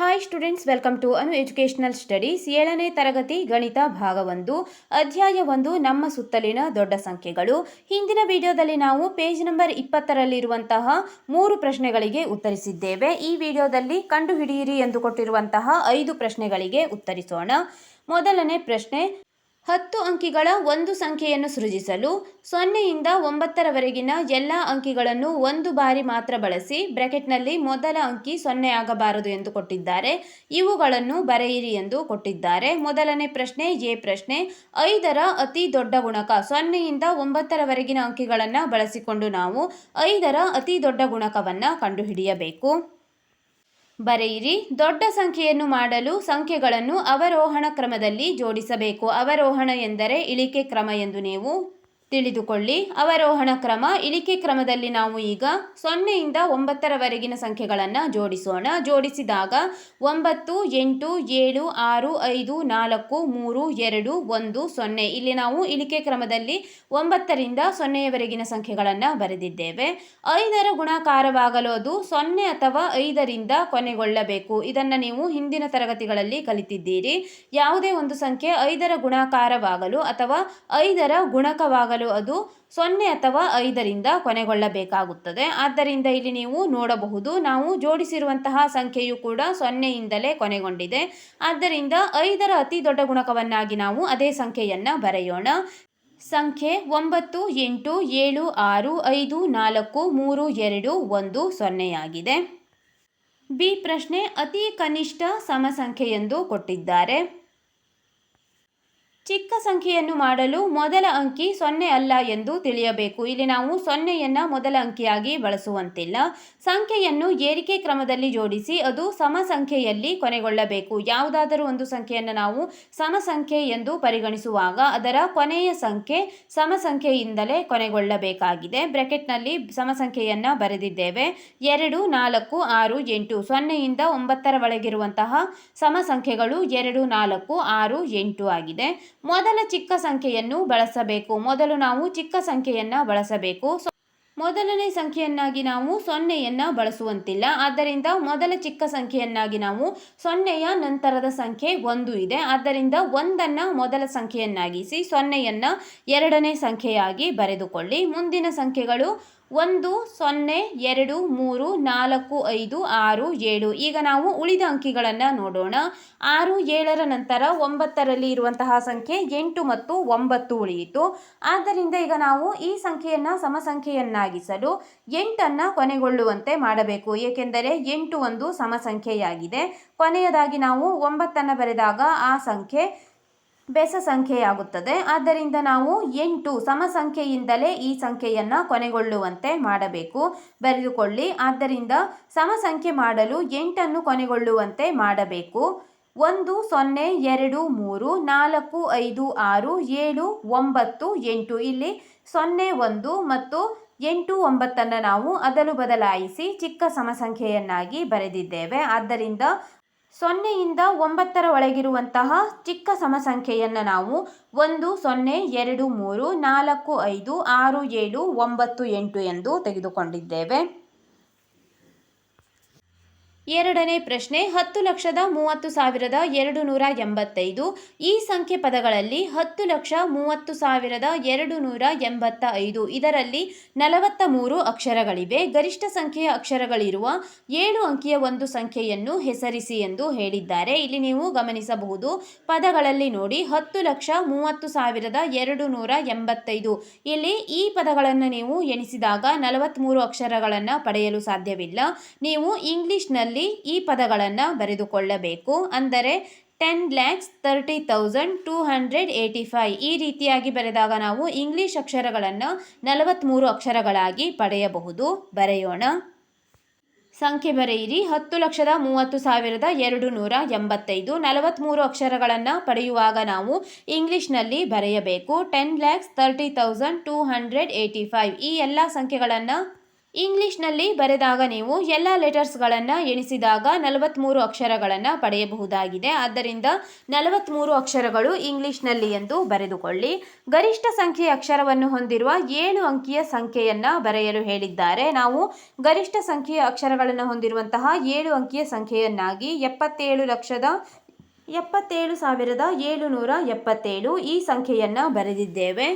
Hi students, welcome to Anu educational studies. 7ನೇ ತರಗತಿ ಗಣಿತ ಭಾಗ 1 ಅಧ್ಯಾಯ 1 ನಮ್ಮ ಸುತ್ತಲಿನ ದೊಡ್ಡ ಸಂಖ್ಯೆಗಳು. ಹಿಂದಿನ ವಿಡಿಯೋದಲ್ಲಿ ನಾವು ಪೇಜ್ ನಂಬರ್ 20ರಲ್ಲಿರುವಂತಹ 3 ಪ್ರಶ್ನೆಗಳಿಗೆ ಉತ್ತರಿಸಿದ್ದೇವೆ. ಈ ವಿಡಿಯೋದಲ್ಲಿ ಕಂಡುಹಿಡಿಯಿರಿ ಎಂದು ಕೊಟ್ಟಿರುವಂತಹ 5 ಪ್ರಶ್ನೆಗಳಿಗೆ ಉತ್ತರಿಸೋಣ. ಮೊದಲನೇ ಪ್ರಶ್ನೆ, 10 ಅಂಕಿಗಳ ಒಂದು ಸಂಖ್ಯೆಯನ್ನು ಸೃಜಿಸಲು 0ಯಿಂದ 9ರವರೆಗಿನ ಎಲ್ಲ ಅಂಕಿಗಳನ್ನು ಒಂದು ಬಾರಿ ಮಾತ್ರ ಬಳಸಿ ಬ್ರಾಕೆಟ್ನಲ್ಲಿ ಮೊದಲ ಅಂಕಿ 0 ಆಗಬಾರದು ಎಂದು ಕೊಟ್ಟಿದ್ದಾರೆ. ಇವುಗಳನ್ನು ಬರೆಯಿರಿ ಎಂದು ಕೊಟ್ಟಿದ್ದಾರೆ. ಮೊದಲನೇ ಪ್ರಶ್ನೆ ಎ ಪ್ರಶ್ನೆ, 5ರ ಅತಿ ದೊಡ್ಡ ಗುಣಕ. 0ಯಿಂದ 9ರವರೆಗಿನ ಅಂಕಿಗಳನ್ನು ಬಳಸಿಕೊಂಡು ನಾವು 5ರ ಅತಿ ದೊಡ್ಡ ಗುಣಕವನ್ನು ಕಂಡುಹಿಡಿಯಬೇಕು. ಬರೆಯಿರಿ. ದೊಡ್ಡ ಸಂಖ್ಯೆಯನ್ನು ಮಾಡಲು ಸಂಖ್ಯೆಗಳನ್ನು ಅವರೋಹಣ ಕ್ರಮದಲ್ಲಿ ಜೋಡಿಸಬೇಕು. ಅವರೋಹಣ ಎಂದರೆ ಇಳಿಕೆ ಕ್ರಮ ಎಂದು ನೀವು ತಿಳಿದುಕೊಳ್ಳಿ. ಅವರೋಹಣ ಕ್ರಮ, ಇಳಿಕೆ ಕ್ರಮದಲ್ಲಿ ನಾವು ಈಗ 0ಯಿಂದ 9ರವರೆಗಿನ ಸಂಖ್ಯೆಗಳನ್ನು ಜೋಡಿಸೋಣ. ಜೋಡಿಸಿದಾಗ 9, 8, 7, 6, 5, 4, 3, 2, 1, 0. ಇಲ್ಲಿ ನಾವು ಇಳಿಕೆ ಕ್ರಮದಲ್ಲಿ 9ರಿಂದ 0ವರೆಗಿನ ಸಂಖ್ಯೆಗಳನ್ನು ಬರೆದಿದ್ದೇವೆ. 5ರ ಗುಣಾಕಾರವಾಗಲು ಅದು 0 ಅಥವಾ 5ರಿಂದ ಕೊನೆಗೊಳ್ಳಬೇಕು. ಇದನ್ನು ನೀವು ಹಿಂದಿನ ತರಗತಿಗಳಲ್ಲಿ ಕಲಿತಿದ್ದೀರಿ. ಯಾವುದೇ ಒಂದು ಸಂಖ್ಯೆ 5ರ ಗುಣಾಕಾರವಾಗಲು ಅಥವಾ 5ರ ಗುಣಕವಾಗಲು ಅದು 0 ಅಥವಾ 5ರಿಂದ ಕೊನೆಗೊಳ್ಳಬೇಕಾಗುತ್ತದೆ. ಆದ್ದರಿಂದ ಇಲ್ಲಿ ನೀವು ನೋಡಬಹುದು, ನಾವು ಜೋಡಿಸಿರುವಂತಹ ಸಂಖ್ಯೆಯು ಕೂಡ 0ಇಂದಲೇ ಕೊನೆಗೊಂಡಿದೆ. ಆದ್ದರಿಂದ 5ರ ಅತಿ ದೊಡ್ಡ ಗುಣಕವನ್ನಾಗಿ ನಾವು ಅದೇ ಸಂಖ್ಯೆಯನ್ನು ಬರೆಯೋಣ. ಸಂಖ್ಯೆ 9, 8, 7, 6, 5, 4, 3, 2, 1, 0 ಆಗಿದೆ. ಬಿ ಪ್ರಶ್ನೆ, ಅತಿ ಕನಿಷ್ಠ ಸಮ ಸಂಖ್ಯೆ ಎಂದು ಕೊಟ್ಟಿದ್ದಾರೆ. ಚಿಕ್ಕ ಸಂಖ್ಯೆಯನ್ನು ಮಾಡಲು ಮೊದಲ ಅಂಕಿ 0 ಅಲ್ಲ ಎಂದು ತಿಳಿಯಬೇಕು. ಇಲ್ಲಿ ನಾವು 0ಯನ್ನು ಮೊದಲ ಅಂಕಿಯಾಗಿ ಬಳಸುವಂತಿಲ್ಲ. ಸಂಖ್ಯೆಯನ್ನು ಏರಿಕೆ ಕ್ರಮದಲ್ಲಿ ಜೋಡಿಸಿ ಅದು ಸಮ ಸಂಖ್ಯೆಯಲ್ಲಿ ಕೊನೆಗೊಳ್ಳಬೇಕು. ಯಾವುದಾದರೂ ಒಂದು ಸಂಖ್ಯೆಯನ್ನು ನಾವು ಸಮ ಸಂಖ್ಯೆ ಎಂದು ಪರಿಗಣಿಸುವಾಗ ಅದರ ಕೊನೆಯ ಸಂಖ್ಯೆ ಸಮ ಸಂಖ್ಯೆಯಿಂದಲೇ ಕೊನೆಗೊಳ್ಳಬೇಕಾಗಿದೆ. ಬ್ರಾಕೆಟ್ನಲ್ಲಿ ಸಮ ಸಂಖ್ಯೆಯನ್ನು ಬರೆದಿದ್ದೇವೆ. 2, 4, 6, 8. 0ಯಿಂದ 9ರವರೆಗಿರುವಂತಹ ಸಮ ಸಂಖ್ಯೆಗಳು 2, 4, 6, 8 ಆಗಿದೆ. ಮೊದಲ ಚಿಕ್ಕ ಸಂಖ್ಯೆಯನ್ನು ಬಳಸಬೇಕು. ಮೊದಲು ನಾವು ಚಿಕ್ಕ ಸಂಖ್ಯೆಯನ್ನು ಬಳಸಬೇಕು. ಮೊದಲನೇ ಸಂಖ್ಯೆಯನ್ನಾಗಿ ನಾವು 0ಯನ್ನು ಬಳಸುವಂತಿಲ್ಲ. ಆದ್ದರಿಂದ ಮೊದಲ ಚಿಕ್ಕ ಸಂಖ್ಯೆಯನ್ನಾಗಿ ನಾವು 0ಯ ನಂತರದ ಸಂಖ್ಯೆ 1 ಇದೆ. ಆದ್ದರಿಂದ 1ನ್ನು ಮೊದಲ ಸಂಖ್ಯೆಯನ್ನಾಗಿಸಿ 0ಯನ್ನು ಎರಡನೇ ಸಂಖ್ಯೆಯಾಗಿ ಬರೆದುಕೊಳ್ಳಿ. ಮುಂದಿನ ಸಂಖ್ಯೆಗಳು 1, 0, 2, 3, 4, 5, 6, 7. ಈಗ ನಾವು ಉಳಿದ ಅಂಕಿಗಳನ್ನು ನೋಡೋಣ. 6, 7ರ ನಂತರ 9ರಲ್ಲಿ ಇರುವಂತಹ ಸಂಖ್ಯೆ 8 ಮತ್ತು 9 ಉಳಿಯಿತು. ಆದ್ದರಿಂದ ಈಗ ನಾವು ಈ ಸಂಖ್ಯೆಯನ್ನು ಸಮ ಸಂಖ್ಯೆಯನ್ನಾಗಿಸಲು 8ನ್ನು ಕೊನೆಗೊಳ್ಳುವಂತೆ ಮಾಡಬೇಕು. ಏಕೆಂದರೆ 8 ಒಂದು ಸಮ ಸಂಖ್ಯೆಯಾಗಿದೆ. ಕೊನೆಯದಾಗಿ ನಾವು 9ನ್ನು ಬರೆದಾಗ ಆ ಸಂಖ್ಯೆ ಬೆಸ ಸಂಖ್ಯೆಯಾಗುತ್ತದೆ. ಆದ್ದರಿಂದ ನಾವು 8 ಸಮ ಸಂಖ್ಯೆಯಿಂದಲೇ ಈ ಸಂಖ್ಯೆಯನ್ನು ಕೊನೆಗೊಳ್ಳುವಂತೆ ಮಾಡಬೇಕು. ಬರೆದುಕೊಳ್ಳಿ. ಆದ್ದರಿಂದ ಸಮ ಸಂಖ್ಯೆ ಮಾಡಲು 8ನ್ನು ಕೊನೆಗೊಳ್ಳುವಂತೆ ಮಾಡಬೇಕು. 1, 0, 2, 3, 4, 5, 6, 7, 9, 8. ಇಲ್ಲಿ 0, 1 ಮತ್ತು 8, 9ನ್ನು ನಾವು ಅದಲು ಬದಲಾಯಿಸಿ ಚಿಕ್ಕ ಸಮ ಸಂಖ್ಯೆಯನ್ನಾಗಿ ಬರೆದಿದ್ದೇವೆ. ಆದ್ದರಿಂದ 0ಯಿಂದ 9ರ ಒಳಗಿರುವಂತಹ ಚಿಕ್ಕ ಸಮ ಸಂಖ್ಯೆಯನ್ನು ನಾವು 1, 0, 2, 3, 4, 5, 6, 7, 9, 8 ಎಂದು ತೆಗೆದುಕೊಂಡಿದ್ದೇವೆ. ಎರಡನೇ ಪ್ರಶ್ನೆ, 10,30,285. ಈ ಸಂಖ್ಯೆ ಪದಗಳಲ್ಲಿ 10,30,285. ಇದರಲ್ಲಿ 43 ಅಕ್ಷರಗಳಿವೆ. ಗರಿಷ್ಠ ಸಂಖ್ಯೆಯ ಅಕ್ಷರಗಳಿರುವ 7 ಅಂಕಿಯ ಒಂದು ಸಂಖ್ಯೆಯನ್ನು ಹೆಸರಿಸಿ ಎಂದು ಹೇಳಿದ್ದಾರೆ. ಇಲ್ಲಿ ನೀವು ಗಮನಿಸಬಹುದು, ಪದಗಳಲ್ಲಿ ನೋಡಿ 10,30,285. ಇಲ್ಲಿ ಈ ಪದಗಳನ್ನು ನೀವು ಎಣಿಸಿದಾಗ 43 ಅಕ್ಷರಗಳನ್ನು ಪಡೆಯಲು ಸಾಧ್ಯವಿಲ್ಲ. ನೀವು ಇಂಗ್ಲಿಷ್ನಲ್ಲಿ ಈ ಪದಗಳನ್ನು ಬರೆದುಕೊಳ್ಳಬೇಕು. ಅಂದರೆ 10,30,285. ಈ ರೀತಿಯಾಗಿ ಬರೆದಾಗ ನಾವು ಇಂಗ್ಲಿಷ್ ಅಕ್ಷರಗಳನ್ನು 43 ಅಕ್ಷರಗಳಾಗಿ ಪಡೆಯಬಹುದು. ಬರೆಯೋಣ. ಸಂಖ್ಯೆ ಬರೆಯಿರಿ. 10,30,285. 43 ಅಕ್ಷರಗಳನ್ನು ಪಡೆಯುವಾಗ ನಾವು ಇಂಗ್ಲಿಷ್ನಲ್ಲಿ ಬರೆಯಬೇಕು 10,30,285. ಈ ಎಲ್ಲ ಸಂಖ್ಯೆಗಳನ್ನು ಇಂಗ್ಲಿಷ್ನಲ್ಲಿ ಬರೆದಾಗ ನೀವು ಎಲ್ಲ ಲೆಟರ್ಸ್ಗಳನ್ನು ಎಣಿಸಿದಾಗ 43 ಅಕ್ಷರಗಳನ್ನು ಪಡೆಯಬಹುದಾಗಿದೆ. ಆದ್ದರಿಂದ 43 ಅಕ್ಷರಗಳು ಇಂಗ್ಲಿಷ್ನಲ್ಲಿ ಎಂದು ಬರೆದುಕೊಳ್ಳಿ. ಗರಿಷ್ಠ ಸಂಖ್ಯೆಯ ಅಕ್ಷರವನ್ನು ಹೊಂದಿರುವ 7 ಅಂಕಿಯ ಸಂಖ್ಯೆಯನ್ನು ಬರೆಯಲು ಹೇಳಿದ್ದಾರೆ. ನಾವು ಗರಿಷ್ಠ ಸಂಖ್ಯೆಯ ಅಕ್ಷರಗಳನ್ನು ಹೊಂದಿರುವಂತಹ 7 ಅಂಕಿಯ ಸಂಖ್ಯೆಯನ್ನಾಗಿ 77,777 ಈ ಸಂಖ್ಯೆಯನ್ನು ಬರೆದಿದ್ದೇವೆ.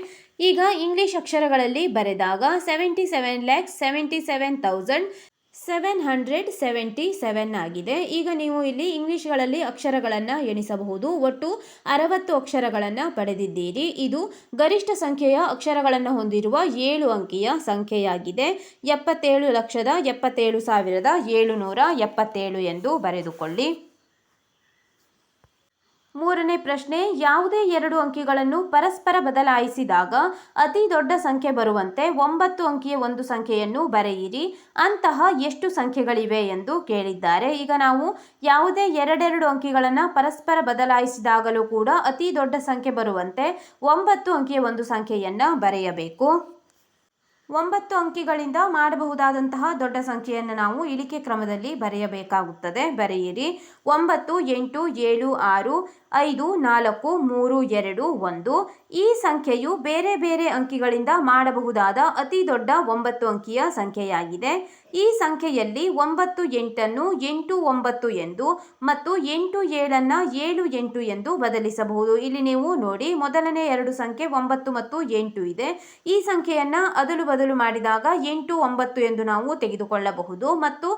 ಈಗ ಇಂಗ್ಲಿಷ್ ಅಕ್ಷರಗಳಲ್ಲಿ ಬರೆದಾಗ 77,77,777 ಆಗಿದೆ. ಈಗ ನೀವು ಇಲ್ಲಿ ಇಂಗ್ಲಿಷ್ಗಳಲ್ಲಿ ಅಕ್ಷರಗಳನ್ನು ಎಣಿಸಬಹುದು. ಒಟ್ಟು 60 ಅಕ್ಷರಗಳನ್ನು ಪಡೆದಿದ್ದೀರಿ. ಇದು ಗರಿಷ್ಠ ಸಂಖ್ಯೆಯ ಅಕ್ಷರಗಳನ್ನು ಹೊಂದಿರುವ 7 ಅಂಕಿಯ ಸಂಖ್ಯೆಯಾಗಿದೆ. 77,77,777 ಎಂದು ಬರೆದುಕೊಳ್ಳಿ. ಮೂರನೇ ಪ್ರಶ್ನೆ, ಯಾವುದೇ 2 ಅಂಕಿಗಳನ್ನು ಪರಸ್ಪರ ಬದಲಾಯಿಸಿದಾಗ ಅತಿ ದೊಡ್ಡ ಸಂಖ್ಯೆ ಬರುವಂತೆ 9 ಅಂಕಿಯ ಒಂದು ಸಂಖ್ಯೆಯನ್ನು ಬರೆಯಿರಿ. ಅಂತಹ ಎಷ್ಟು ಸಂಖ್ಯೆಗಳಿವೆ ಎಂದು ಕೇಳಿದ್ದಾರೆ. ಈಗ ನಾವು ಯಾವುದೇ 2 ಅಂಕಿಗಳನ್ನು ಪರಸ್ಪರ ಬದಲಾಯಿಸಿದಾಗಲೂ ಕೂಡ ಅತಿ ದೊಡ್ಡ ಸಂಖ್ಯೆ ಬರುವಂತೆ 9 ಅಂಕಿಯ ಒಂದು ಸಂಖ್ಯೆಯನ್ನು ಬರೆಯಬೇಕು. 9 ಅಂಕಿಗಳಿಂದ ಮಾಡಬಹುದಾದಂತಹ ದೊಡ್ಡ ಸಂಖ್ಯೆಯನ್ನು ನಾವು ಇಳಿಕೆ ಕ್ರಮದಲ್ಲಿ ಬರೆಯಬೇಕಾಗುತ್ತದೆ. ಬರೆಯಿರಿ. 9, 8, 7, 6, 5, 4, 3, 2, 1. ಈ ಸಂಖ್ಯೆಯು ಬೇರೆ ಬೇರೆ ಅಂಕಿಗಳಿಂದ ಮಾಡಬಹುದಾದ ಅತಿ ದೊಡ್ಡ 9 ಅಂಕಿಯ ಸಂಖ್ಯೆಯಾಗಿದೆ. ಈ ಸಂಖ್ಯೆಯಲ್ಲಿ 9, 8 8, 9 ಎಂದು ಮತ್ತು 8, 7 7, 8 ಎಂದು ಬದಲಿಸಬಹುದು. ಇಲ್ಲಿ ನೀವು ನೋಡಿ, ಮೊದಲನೇ 2 ಸಂಖ್ಯೆ 9 ಮತ್ತು 8 ಇದೆ. ಈ ಸಂಖ್ಯೆಯನ್ನು ಅದಲು ಬದಲು ಮಾಡಿದಾಗ 8, 9 ಎಂದು ನಾವು ತೆಗೆದುಕೊಳ್ಳಬಹುದು. ಮತ್ತು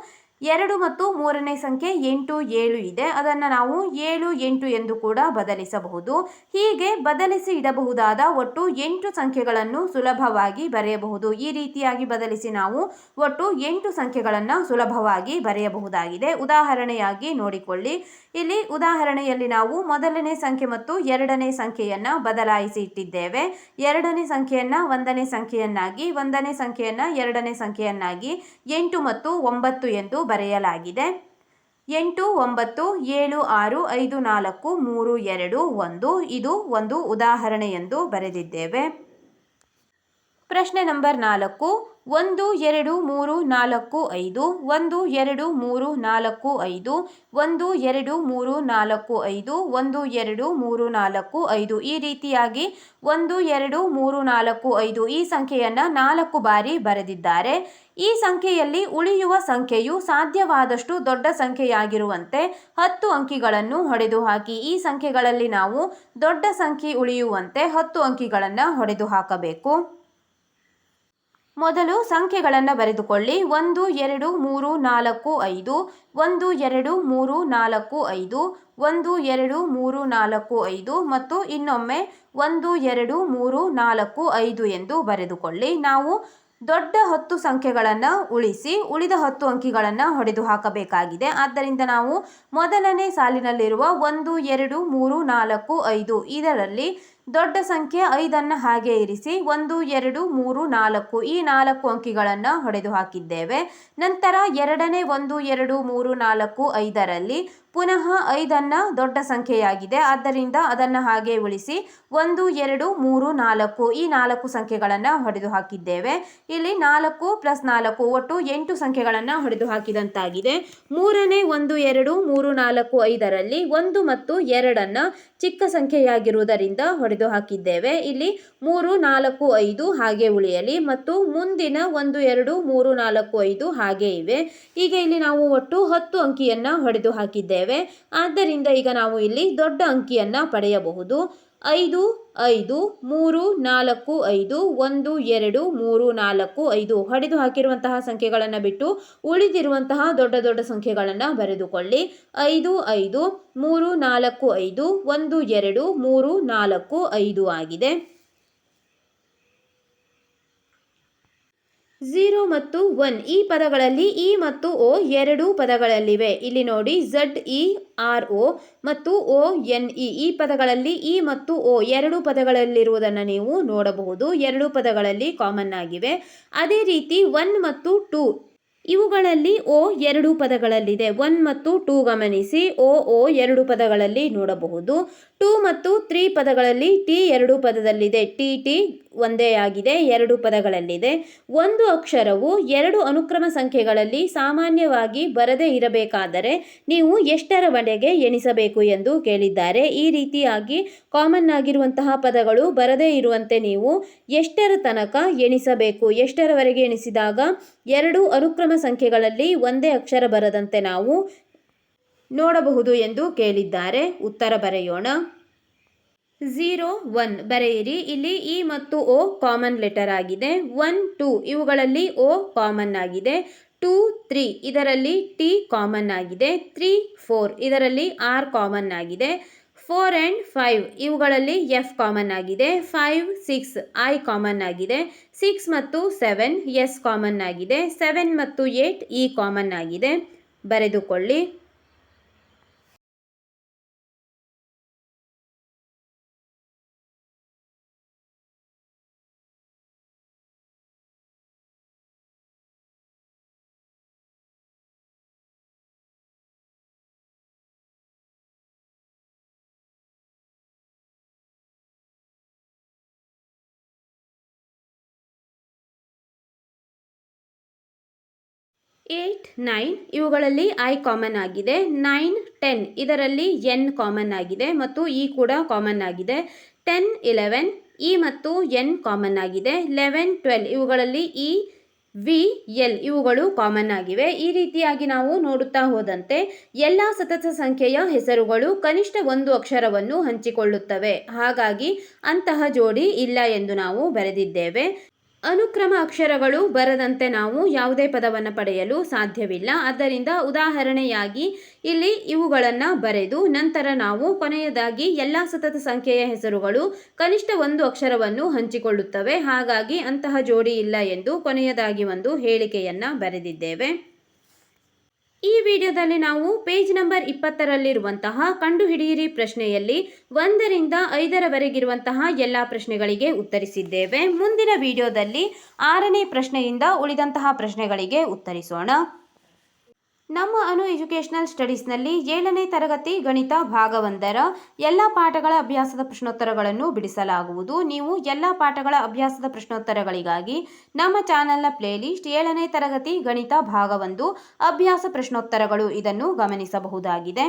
2 ಮತ್ತು 3ನೇ ಸಂಖ್ಯೆ 8, 7 ಇದೆ. ಅದನ್ನು ನಾವು 7, 8 ಎಂದು ಕೂಡ ಬದಲಿಸಬಹುದು. ಹೀಗೆ ಬದಲಿಸಿ ಇಡಬಹುದಾದ ಒಟ್ಟು 8 ಸಂಖ್ಯೆಗಳನ್ನು ಸುಲಭವಾಗಿ ಬರೆಯಬಹುದು. ಈ ರೀತಿಯಾಗಿ ಬದಲಿಸಿ ನಾವು ಒಟ್ಟು 8 ಸಂಖ್ಯೆಗಳನ್ನು ಸುಲಭವಾಗಿ ಬರೆಯಬಹುದಾಗಿದೆ. ಉದಾಹರಣೆಯಾಗಿ ನೋಡಿಕೊಳ್ಳಿ. ಇಲ್ಲಿ ಉದಾಹರಣೆಯಲ್ಲಿ ನಾವು ಮೊದಲನೇ ಸಂಖ್ಯೆ ಮತ್ತು 2ನೇ ಸಂಖ್ಯೆಯನ್ನು ಬದಲಾಯಿಸಿ ಇಟ್ಟಿದ್ದೇವೆ. 2ನೇ ಸಂಖ್ಯೆಯನ್ನು 1ನೇ ಸಂಖ್ಯೆಯನ್ನಾಗಿ, 1ನೇ ಸಂಖ್ಯೆಯನ್ನು 2ನೇ ಸಂಖ್ಯೆಯನ್ನಾಗಿ 8 ಮತ್ತು 9 ಎಂದು ಬರೆಯಲಾಗಿದೆ. 8, 9, 7, 6, 5, 4, 3, 2, 1. ಇದು ಒಂದು ಉದಾಹರಣೆ ಎಂದು ಬರೆದಿದ್ದೇವೆ. ಪ್ರಶ್ನೆ ನಂಬರ್ 4, 1 2 3 4 5, 1 2 3 4 5, 1 2 3 4 5, 1 2 3 4 5. ಈ ರೀತಿಯಾಗಿ 1 2 3 4 5 ಈ ಸಂಖ್ಯೆಯನ್ನು 4 ಬಾರಿ ಬರೆದಿದ್ದಾರೆ. ಈ ಸಂಖ್ಯೆಯಲ್ಲಿ ಉಳಿಯುವ ಸಂಖ್ಯೆಯು ಸಾಧ್ಯವಾದಷ್ಟು ದೊಡ್ಡ ಸಂಖ್ಯೆಯಾಗಿರುವಂತೆ 10 ಅಂಕಿಗಳನ್ನು ಹೊಡೆದು ಹಾಕಿ. ಈ ಸಂಖ್ಯೆಗಳಲ್ಲಿ ನಾವು ದೊಡ್ಡ ಸಂಖ್ಯೆ ಉಳಿಯುವಂತೆ 10 ಅಂಕಿಗಳನ್ನು ಹೊಡೆದು ಹಾಕಬೇಕು. ಮೊದಲು ಸಂಖ್ಯೆಗಳನ್ನು ಬರೆದುಕೊಳ್ಳಿ. 1 2 3 4 5, 1 2 3 4 5, 1 2 3 4 5 ಮತ್ತು ಇನ್ನೊಮ್ಮೆ 1 2 3 4 5 ಎಂದು ಬರೆದುಕೊಳ್ಳಿ. ನಾವು ದೊಡ್ಡ 10 ಸಂಖ್ಯೆಗಳನ್ನು ಉಳಿಸಿ ಉಳಿದ 10 ಅಂಕಿಗಳನ್ನು ಹೊಡೆದು ಹಾಕಬೇಕಾಗಿದೆ. ಆದ್ದರಿಂದ ನಾವು ಮೊದಲನೇ ಸಾಲಿನಲ್ಲಿರುವ 1 2 3 4 5 ಇದರಲ್ಲಿ ದೊಡ್ಡ ಸಂಖ್ಯೆ 5ಅನ್ನು ಹಾಗೆ ಇರಿಸಿ 1 2 3 4 ಈ 4 ಅಂಕಿಗಳನ್ನು ಹೊಡೆದು ಹಾಕಿದ್ದೇವೆ. ನಂತರ ಎರಡನೇ 1 2 3 4 5ರಲ್ಲಿ ಪುನಃ 5ಅನ್ನು ದೊಡ್ಡ ಸಂಖ್ಯೆಯಾಗಿದೆ, ಆದ್ದರಿಂದ ಅದನ್ನು ಹಾಗೆ ಉಳಿಸಿ 1 2 3 4 ಈ 4 ಸಂಖ್ಯೆಗಳನ್ನು ಹೊಡೆದು ಹಾಕಿದ್ದೇವೆ. ಇಲ್ಲಿ 4 + 4 ಒಟ್ಟು 8 ಸಂಖ್ಯೆಗಳನ್ನು ಹೊಡೆದು ಹಾಕಿದಂತಾಗಿದೆ. ಮೂರನೇ 1 2 3 4 5ರಲ್ಲಿ 1 ಮತ್ತು 2ಅನ್ನು ಚಿಕ್ಕ ಸಂಖ್ಯೆಯಾಗಿರುವುದರಿಂದ ಹೊಡೆದು ಹಾಕಿದ್ದೇವೆ. ಇಲ್ಲಿ 3 4 5 ಹಾಗೆ ಉಳಿಯಲಿ ಮತ್ತು ಮುಂದಿನ 1 2 3 4 5 ಹಾಗೆ ಇವೆ. ಈಗ ಇಲ್ಲಿ ನಾವು ಒಟ್ಟು 10 ಅಂಕಿಯನ್ನು ಹೊಡೆದು ಹಾಕಿದ್ದೇವೆ. ಆದ್ದರಿಂದ ಈಗ ನಾವು ಇಲ್ಲಿ ದೊಡ್ಡ ಅಂಕಿಯನ್ನು ಪಡೆಯಬಹುದು. 5 5 3 4 5 1 2 3 4 5 ಹೊಡೆದು ಹಾಕಿರುವಂತಹ ಸಂಖ್ಯೆಗಳನ್ನು ಬಿಟ್ಟು ಉಳಿದಿರುವಂತಹ ದೊಡ್ಡ ದೊಡ್ಡ ಸಂಖ್ಯೆಗಳನ್ನು ಬರೆದುಕೊಳ್ಳಿ. 5 5 3 4 5 1 2 3 4 5 ಆಗಿದೆ. 0 ಮತ್ತು 1 ಈ ಪದಗಳಲ್ಲಿ ಇ ಮತ್ತು ಒ ಎರಡೂ ಪದಗಳಲ್ಲಿವೆ. ಇಲ್ಲಿ ನೋಡಿ ZERO ಮತ್ತು ONE ಈ ಪದಗಳಲ್ಲಿ ಇ ಮತ್ತು ಒ ಎರಡೂ ಪದಗಳಲ್ಲಿರುವುದನ್ನು ನೀವು ನೋಡಬಹುದು. ಎರಡೂ ಪದಗಳಲ್ಲಿ ಕಾಮನ್ ಆಗಿವೆ. ಅದೇ ರೀತಿ 1 ಮತ್ತು 2 ಇವುಗಳಲ್ಲಿ ಒ ಎರಡೂ ಪದಗಳಲ್ಲಿದೆ. 1 ಮತ್ತು 2 ಗಮನಿಸಿ, ಒ ಎರಡೂ ಪದಗಳಲ್ಲಿ ನೋಡಬಹುದು. 2 ಮತ್ತು 3 ಪದಗಳಲ್ಲಿ ಟಿ 2 ಪದದಲ್ಲಿದೆ. ಟಿ ಒಂದೇ ಆಗಿದೆ, 2 ಪದಗಳಲ್ಲಿದೆ. ಒಂದು ಅಕ್ಷರವು 2 ಅನುಕ್ರಮ ಸಂಖ್ಯೆಗಳಲ್ಲಿ ಸಾಮಾನ್ಯವಾಗಿ ಬರದೇ ಇರಬೇಕಾದರೆ ನೀವು ಎಷ್ಟರವರೆಗೆ ಎಣಿಸಬೇಕು ಎಂದು ಕೇಳಿದ್ದಾರೆ. ಈ ರೀತಿಯಾಗಿ ಕಾಮನ್ ಆಗಿರುವಂತಹ ಪದಗಳು ಬರದೇ ಇರುವಂತೆ ನೀವು ಎಷ್ಟರ ತನಕ ಎಣಿಸಬೇಕು, ಎಷ್ಟರವರೆಗೆ ಎಣಿಸಿದಾಗ 2 ಅನುಕ್ರಮ ಸಂಖ್ಯೆಗಳಲ್ಲಿ ಒಂದೇ ಅಕ್ಷರ ಬರದಂತೆ ನಾವು ನೋಡಬಹುದು ಎಂದು ಕೇಳಿದ್ದಾರೆ. ಉತ್ತರ ಬರೆಯೋಣ. 0, 1 ಬರೆಯಿರಿ. ಇಲ್ಲಿ ಇ ಮತ್ತು ಓ ಕಾಮನ್ ಲೆಟರ್ ಆಗಿದೆ. 1, 2 ಇವುಗಳಲ್ಲಿ ಓ ಕಾಮನ್ ಆಗಿದೆ. 2, 3 ಇದರಲ್ಲಿ ಟಿ ಕಾಮನ್ ಆಗಿದೆ. 3, 4 ಇದರಲ್ಲಿ ಆರ್ ಕಾಮನ್ ಆಗಿದೆ. 4 and 5 ಇವುಗಳಲ್ಲಿ ಎಫ್ ಕಾಮನ್ ಆಗಿದೆ. 5, 6 ಐ ಕಾಮನ್ ಆಗಿದೆ. 6 ಮತ್ತು 7 ಎಸ್ ಕಾಮನ್ ಆಗಿದೆ. 7 ಮತ್ತು 8 ಇ ಕಾಮನ್ ಆಗಿದೆ. ಬರೆದುಕೊಳ್ಳಿ. ಏಯ್ಟ್, 9 ಇವುಗಳಲ್ಲಿ ಐ ಕಾಮನ್ ಆಗಿದೆ. 9, 10 ಇದರಲ್ಲಿ ಎನ್ ಕಾಮನ್ ಆಗಿದೆ ಮತ್ತು ಇ ಕೂಡ ಕಾಮನ್ ಆಗಿದೆ. 10, 11 ಇ ಮತ್ತು ಎನ್ ಕಾಮನ್ ಆಗಿದೆ. 11, 12 ಇವುಗಳಲ್ಲಿ ಇ, ವಿ, ಎಲ್ ಇವುಗಳು ಕಾಮನ್ ಆಗಿವೆ. ಈ ರೀತಿಯಾಗಿ ನಾವು ನೋಡುತ್ತಾ ಹೋದಂತೆ ಎಲ್ಲ ಸತತ ಸಂಖ್ಯೆಯ ಹೆಸರುಗಳು ಕನಿಷ್ಠ ಒಂದು ಅಕ್ಷರವನ್ನು ಹಂಚಿಕೊಳ್ಳುತ್ತವೆ. ಹಾಗಾಗಿ ಅಂತಹ ಜೋಡಿ ಇಲ್ಲ ಎಂದು ನಾವು ಬರೆದಿದ್ದೇವೆ. ಅನುಕ್ರಮ ಅಕ್ಷರಗಳು ಬರದಂತೆ ನಾವು ಯಾವುದೇ ಪದವನ್ನು ಪಡೆಯಲು ಸಾಧ್ಯವಿಲ್ಲ. ಆದ್ದರಿಂದ ಉದಾಹರಣೆಯಾಗಿ ಇಲ್ಲಿ ಇವುಗಳನ್ನು ಬರೆದು ನಂತರ ನಾವು ಕೊನೆಯದಾಗಿ ಎಲ್ಲ ಸತತ ಸಂಖ್ಯೆಯ ಹೆಸರುಗಳು ಕನಿಷ್ಠ ಒಂದು ಅಕ್ಷರವನ್ನು ಹಂಚಿಕೊಳ್ಳುತ್ತವೆ. ಹಾಗಾಗಿ ಅಂತಹ ಜೋಡಿ ಇಲ್ಲ ಎಂದು ಕೊನೆಯದಾಗಿ ಒಂದು ಹೇಳಿಕೆಯನ್ನು ಬರೆದಿದ್ದೇವೆ. ಈ ವಿಡಿಯೋದಲ್ಲಿ ನಾವು ಪೇಜ್ ನಂಬರ್ 20ರಲ್ಲಿರುವಂತಹ ಕಂಡುಹಿಡಿಯಿರಿ ಪ್ರಶ್ನೆಯಲ್ಲಿ 1ರಿಂದ 5ರವರೆಗಿರುವಂತಹ ಎಲ್ಲ ಪ್ರಶ್ನೆಗಳಿಗೆ ಉತ್ತರಿಸಿದ್ದೇವೆ. ಮುಂದಿನ ವಿಡಿಯೋದಲ್ಲಿ 6ನೇ ಪ್ರಶ್ನೆಯಿಂದ ಉಳಿದಂತಹ ಪ್ರಶ್ನೆಗಳಿಗೆ ಉತ್ತರಿಸೋಣ. ನಮ್ಮ ಅನು ಎಜುಕೇಷನಲ್ ಸ್ಟಡೀಸ್ನಲ್ಲಿ 7ನೇ ತರಗತಿ ಗಣಿತ ಭಾಗ 1ರ ಎಲ್ಲ ಪಾಠಗಳ ಅಭ್ಯಾಸದ ಪ್ರಶ್ನೋತ್ತರಗಳನ್ನು ಬಿಡಿಸಲಾಗುವುದು. ನೀವು ಎಲ್ಲ ಪಾಠಗಳ ಅಭ್ಯಾಸದ ಪ್ರಶ್ನೋತ್ತರಗಳಿಗಾಗಿ ನಮ್ಮ ಚಾನಲ್ನ ಪ್ಲೇಲಿಸ್ಟ್ 7ನೇ ತರಗತಿ ಗಣಿತ ಭಾಗ 1 ಅಭ್ಯಾಸ ಪ್ರಶ್ನೋತ್ತರಗಳು ಇದನ್ನು ಗಮನಿಸಬಹುದಾಗಿದೆ.